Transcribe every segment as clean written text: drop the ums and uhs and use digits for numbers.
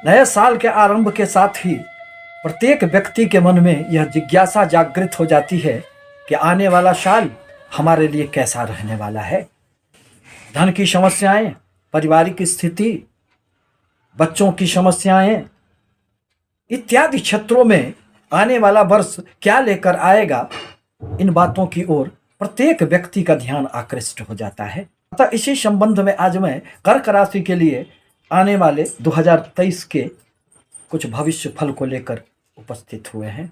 नए साल के आरंभ के साथ ही प्रत्येक व्यक्ति के मन में यह जिज्ञासा जागृत हो जाती है कि आने वाला साल हमारे लिए कैसा रहने वाला है। धन की समस्याएं, पारिवारिक स्थिति, बच्चों की समस्याएं इत्यादि क्षेत्रों में आने वाला वर्ष क्या लेकर आएगा, इन बातों की ओर प्रत्येक व्यक्ति का ध्यान आकृष्ट हो जाता है। अतः इसी संबंध में आज मैं कर्क राशि के लिए आने वाले 2023 के कुछ भविष्य फल को लेकर उपस्थित हुए हैं।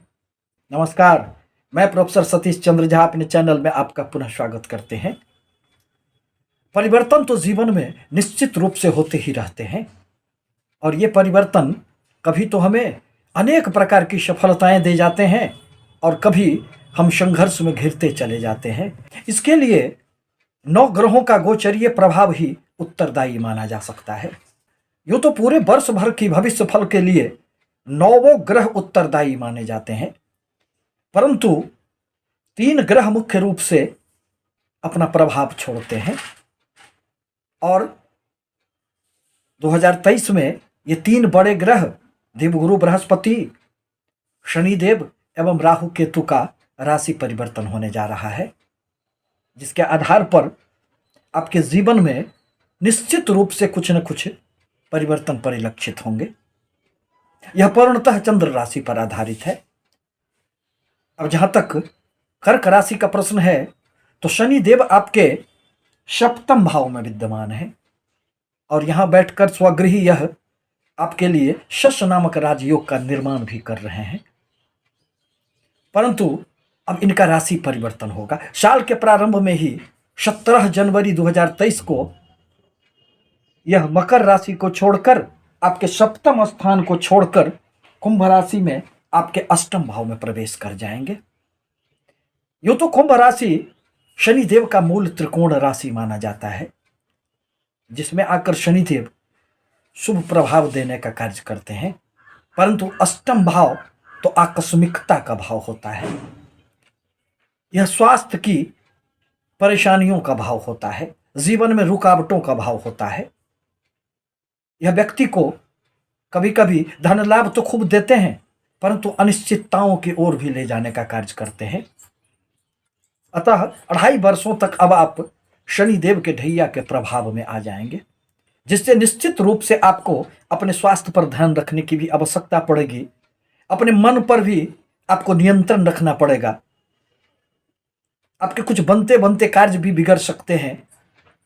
नमस्कार, मैं प्रोफेसर सतीश चंद्र झा अपने चैनल में आपका पुनः स्वागत करते हैं। परिवर्तन तो जीवन में निश्चित रूप से होते ही रहते हैं और ये परिवर्तन कभी तो हमें अनेक प्रकार की सफलताएं दे जाते हैं और कभी हम संघर्ष में घिरते चले जाते हैं। इसके लिए 9 ग्रहों का गोचरीय प्रभाव ही उत्तरदायी माना जा सकता है। यूँ तो पूरे वर्ष भर की भविष्य फल के लिए 9 ग्रह उत्तरदायी माने जाते हैं, परंतु 3 ग्रह मुख्य रूप से अपना प्रभाव छोड़ते हैं और 2023 में ये 3 बड़े ग्रह देवगुरु बृहस्पति, शनिदेव एवं राहु केतु का राशि परिवर्तन होने जा रहा है, जिसके आधार पर आपके जीवन में निश्चित रूप से कुछ न कुछ परिवर्तन परिलक्षित होंगे। यह पूर्णतः चंद्र राशि पर आधारित है। अब जहां तक कर्क राशि का प्रश्न है तो शनिदेव आपके 7वें भाव में विद्यमान है और यहां बैठकर स्वगृही यह आपके लिए शश नामक राजयोग का निर्माण भी कर रहे हैं, परंतु अब इनका राशि परिवर्तन होगा। साल के प्रारंभ में ही 17 जनवरी 2023 को यह मकर राशि को छोड़कर आपके 7वें स्थान को छोड़कर कुंभ राशि में आपके 8वें भाव में प्रवेश कर जाएंगे। यूं तो कुंभ राशि शनिदेव का मूल त्रिकोण राशि माना जाता है, जिसमें आकर शनिदेव शुभ प्रभाव देने का कार्य करते हैं, परंतु 8वां भाव तो आकस्मिकता का भाव होता है। यह स्वास्थ्य की परेशानियों का भाव होता है, जीवन में रुकावटों का भाव होता है। यह व्यक्ति को कभी कभी धन लाभ तो खूब देते हैं, परंतु अनिश्चितताओं की ओर भी ले जाने का कार्य करते हैं। अतः 2.5 वर्षों तक अब आप शनिदेव के ढैया के प्रभाव में आ जाएंगे, जिससे निश्चित रूप से आपको अपने स्वास्थ्य पर ध्यान रखने की भी आवश्यकता पड़ेगी। अपने मन पर भी आपको नियंत्रण रखना पड़ेगा। आपके कुछ बनते बनते कार्य भी बिगड़ सकते हैं,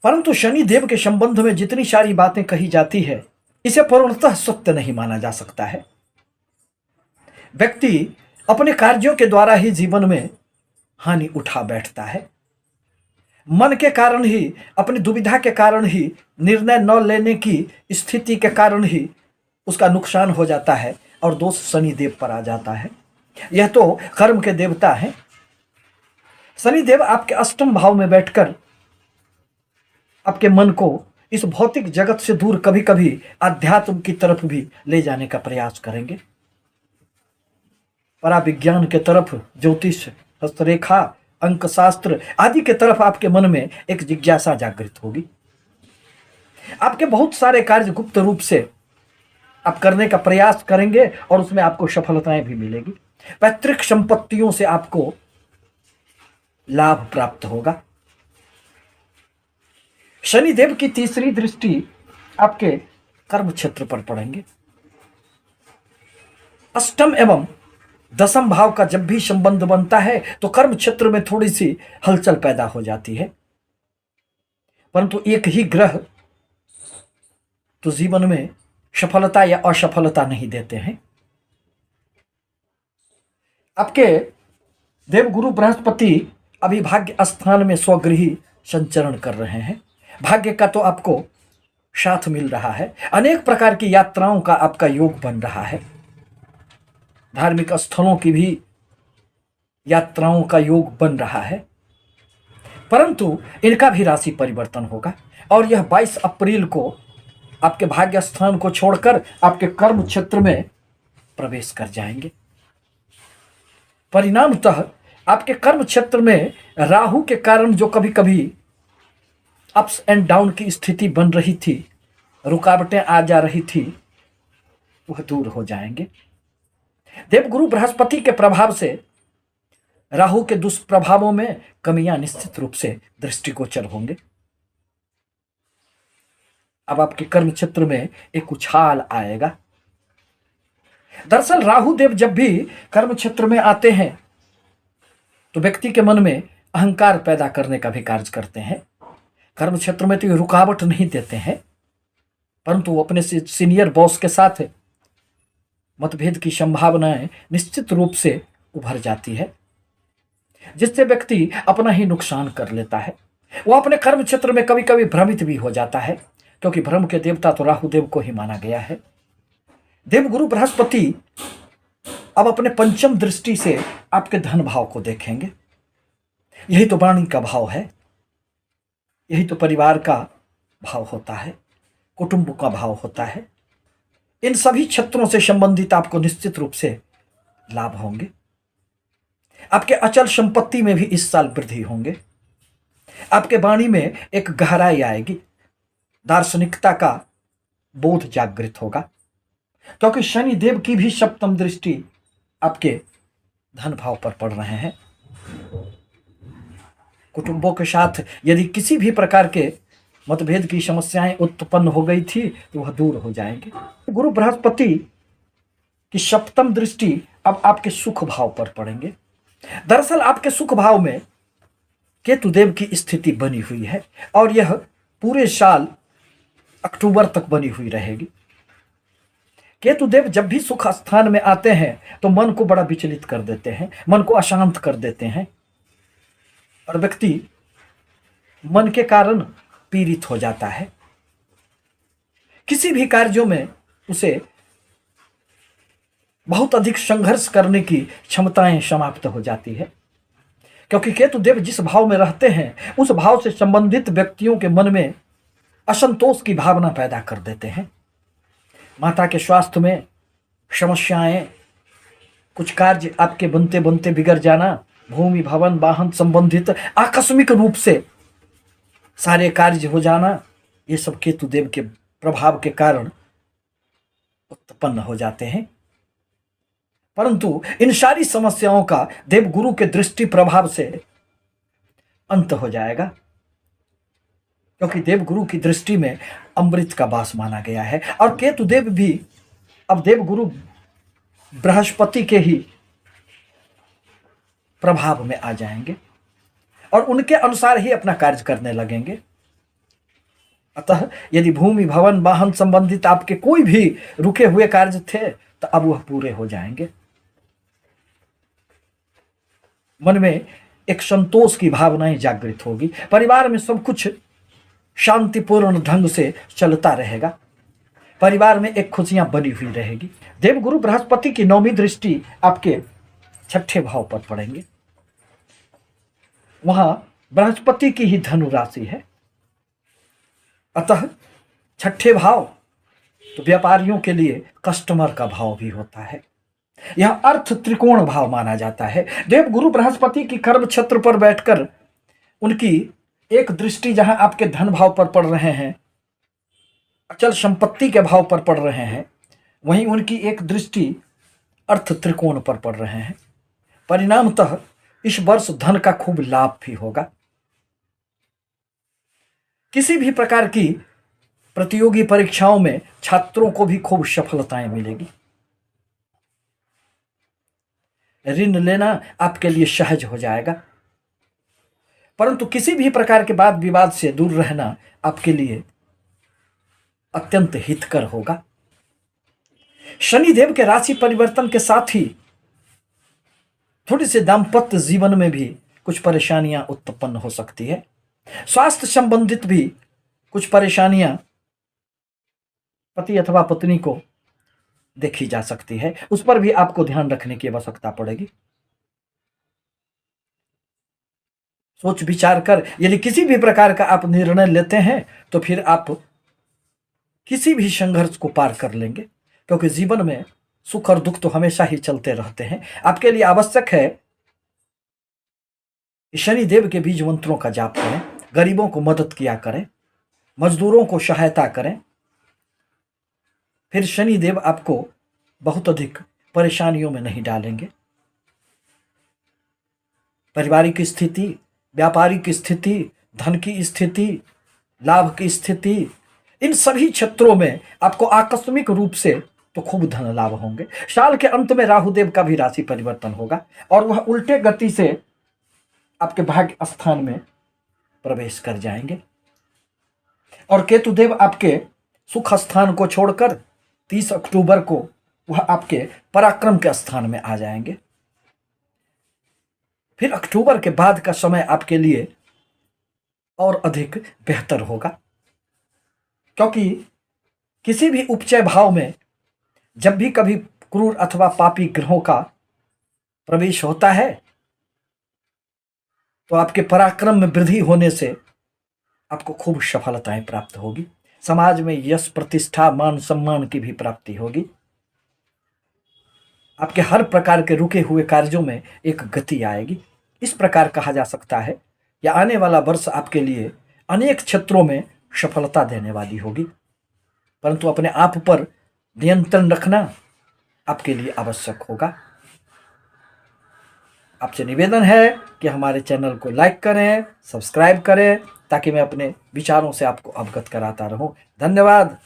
परंतु शनिदेव के संबंध में जितनी सारी बातें कही जाती है, इसे पूर्णतः सत्य नहीं माना जा सकता है। व्यक्ति अपने कार्यों के द्वारा ही जीवन में हानि उठा बैठता है। मन के कारण ही, अपनी दुविधा के कारण ही, निर्णय न लेने की स्थिति के कारण ही उसका नुकसान हो जाता है और दोष शनिदेव पर आ जाता है। यह तो कर्म के देवता हैं। शनिदेव आपके 8वें भाव में बैठकर आपके मन को इस भौतिक जगत से दूर कभी कभी आध्यात्म की तरफ भी ले जाने का प्रयास करेंगे। पराविज्ञान के तरफ, ज्योतिष, हस्तरेखा, अंकशास्त्र आदि के तरफ आपके मन में एक जिज्ञासा जागृत होगी। आपके बहुत सारे कार्य गुप्त रूप से आप करने का प्रयास करेंगे और उसमें आपको सफलताएं भी मिलेगी। पैतृक संपत्तियों से आपको लाभ प्राप्त होगा। शनिदेव की तीसरी दृष्टि आपके कर्म क्षेत्र पर पड़ेंगे। 8वें एवं 10वें भाव का जब भी संबंध बनता है तो कर्म क्षेत्र में थोड़ी सी हलचल पैदा हो जाती है, परंतु एक ही ग्रह तो जीवन में सफलता या असफलता नहीं देते हैं। आपके देवगुरु बृहस्पति अभी भाग्य स्थान में स्वगृही संचरण कर रहे हैं। भाग्य का तो आपको साथ मिल रहा है। अनेक प्रकार की यात्राओं का आपका योग बन रहा है। धार्मिक स्थलों की भी यात्राओं का योग बन रहा है, परंतु इनका भी राशि परिवर्तन होगा और यह 22 अप्रैल को आपके भाग्य स्थान को छोड़कर आपके कर्म क्षेत्र में प्रवेश कर जाएंगे। परिणामतः आपके कर्म क्षेत्र में राहु के कारण जो कभी कभी अप्स एंड डाउन की स्थिति बन रही थी, रुकावटें आ जा रही थी, वह दूर हो जाएंगे। देवगुरु बृहस्पति के प्रभाव से राहु के दुष्प्रभावों में कमियां निश्चित रूप से दृष्टिगोचर होंगे। अब आपके कर्म क्षेत्र में एक उछाल आएगा। दरअसल राहु देव जब भी कर्म क्षेत्र में आते हैं तो व्यक्ति के मन में अहंकार पैदा करने का भी कार्य करते हैं। कर्म क्षेत्र में तो ये रुकावट नहीं देते हैं, परंतु वो अपने सीनियर बॉस के साथ मतभेद की संभावनाएं निश्चित रूप से उभर जाती है, जिससे व्यक्ति अपना ही नुकसान कर लेता है। वो अपने कर्म क्षेत्र में कभी कभी भ्रमित भी हो जाता है, क्योंकि भ्रम के देवता तो राहु देव को ही माना गया है। देवगुरु बृहस्पति अब अपने पंचम दृष्टि से आपके धन भाव को देखेंगे। यही तो वाणी का भाव है, यही तो परिवार का भाव होता है, कुटुंब का भाव होता है। इन सभी क्षेत्रों से संबंधित आपको निश्चित रूप से लाभ होंगे। आपके अचल संपत्ति में भी इस साल वृद्धि होंगे। आपके वाणी में एक गहराई आएगी, दार्शनिकता का बोध जागृत होगा, क्योंकि शनि देव की भी सप्तम दृष्टि आपके धन भाव पर पड़ रहे हैं। कुटुंबों के साथ यदि किसी भी प्रकार के मतभेद की समस्याएं उत्पन्न हो गई थी तो वह दूर हो जाएंगे। गुरु बृहस्पति की सप्तम दृष्टि अब आपके सुख भाव पर पड़ेंगे। दरअसल आपके सुख भाव में केतु देव की स्थिति बनी हुई है और यह पूरे साल अक्टूबर तक बनी हुई रहेगी। केतु देव जब भी सुख स्थान में आते हैं तो मन को बड़ा विचलित कर देते हैं, मन को अशांत कर देते हैं और व्यक्ति मन के कारण पीड़ित हो जाता है। किसी भी कार्यों में उसे बहुत अधिक संघर्ष करने की क्षमताएं समाप्त हो जाती है, क्योंकि केतु देव जिस भाव में रहते हैं उस भाव से संबंधित व्यक्तियों के मन में असंतोष की भावना पैदा कर देते हैं। माता के स्वास्थ्य में समस्याएं, कुछ कार्य आपके बनते बनते बिगड़ जाना, भूमि भवन वाहन संबंधित आकस्मिक रूप से सारे कार्य हो जाना, ये सब केतु देव के प्रभाव के कारण उत्पन्न हो जाते हैं। परंतु इन सारी समस्याओं का देवगुरु के दृष्टि प्रभाव से अंत हो जाएगा, क्योंकि देवगुरु की दृष्टि में अमृत का वास माना गया है और केतु देव भी अब देवगुरु बृहस्पति के ही प्रभाव में आ जाएंगे और उनके अनुसार ही अपना कार्य करने लगेंगे। अतः यदि भूमि भवन वाहन संबंधित आपके कोई भी रुके हुए कार्य थे तो अब वह पूरे हो जाएंगे। मन में एक संतोष की भावनाएं जागृत होगी। परिवार में सब कुछ शांतिपूर्ण ढंग से चलता रहेगा। परिवार में एक खुशियां बनी हुई रहेगी। देवगुरु बृहस्पति की नौवीं दृष्टि आपके छठे भाव पर पड़ेंगे। वहां बृहस्पति की ही धनु राशि है, अतः छठे भाव तो व्यापारियों के लिए कस्टमर का भाव भी होता है। यह अर्थ त्रिकोण भाव माना जाता है। देवगुरु बृहस्पति की कर्म क्षेत्र पर बैठकर उनकी एक दृष्टि जहां आपके धन भाव पर पड़ रहे हैं, अचल संपत्ति के भाव पर पड़ रहे हैं, वहीं उनकी एक दृष्टि अर्थ त्रिकोण पर पड़ रहे हैं। परिणामतः इस वर्ष धन का खूब लाभ भी होगा। किसी भी प्रकार की प्रतियोगी परीक्षाओं में छात्रों को भी खूब सफलताएं मिलेगी। ऋण लेना आपके लिए सहज हो जाएगा, परंतु किसी भी प्रकार के वाद विवाद से दूर रहना आपके लिए अत्यंत हितकर होगा। शनिदेव के राशि परिवर्तन के साथ ही थोड़ी सी दाम्पत्य जीवन में भी कुछ परेशानियां उत्पन्न हो सकती है। स्वास्थ्य संबंधित भी कुछ परेशानियां पति अथवा पत्नी को देखी जा सकती है, उस पर भी आपको ध्यान रखने की आवश्यकता पड़ेगी। सोच विचार कर यदि किसी भी प्रकार का आप निर्णय लेते हैं तो फिर आप किसी भी संघर्ष को पार कर लेंगे, क्योंकि जीवन में सुख और दुख तो हमेशा ही चलते रहते हैं। आपके लिए आवश्यक है कि शनि देव के बीज मंत्रों का जाप करें, गरीबों को मदद किया करें, मजदूरों को सहायता करें। फिर शनि देव आपको बहुत अधिक परेशानियों में नहीं डालेंगे। पारिवारिक स्थिति, व्यापारिक स्थिति, धन की स्थिति, लाभ की स्थिति, इन सभी क्षेत्रों में आपको आकस्मिक रूप से तो खूब धन लाभ होंगे। साल के अंत में राहुदेव का भी राशि परिवर्तन होगा और वह उल्टे गति से आपके भाग्य स्थान में प्रवेश कर जाएंगे और केतुदेव आपके सुख स्थान को छोड़कर 30 अक्टूबर को वह आपके पराक्रम के स्थान में आ जाएंगे। फिर अक्टूबर के बाद का समय आपके लिए और अधिक बेहतर होगा, क्योंकि किसी भी उपचय भाव में जब भी कभी क्रूर अथवा पापी ग्रहों का प्रवेश होता है तो आपके पराक्रम में वृद्धि होने से आपको खूब सफलताएं प्राप्त होगी। समाज में यश, प्रतिष्ठा, मान सम्मान की भी प्राप्ति होगी। आपके हर प्रकार के रुके हुए कार्यों में एक गति आएगी। इस प्रकार कहा जा सकता है कि आने वाला वर्ष आपके लिए अनेक क्षेत्रों में सफलता देने वाली होगी, परंतु अपने आप पर नियंत्रण रखना आपके लिए आवश्यक होगा। आपसे निवेदन है कि हमारे चैनल को लाइक करें, सब्सक्राइब करें, ताकि मैं अपने विचारों से आपको अवगत कराता रहूं। धन्यवाद।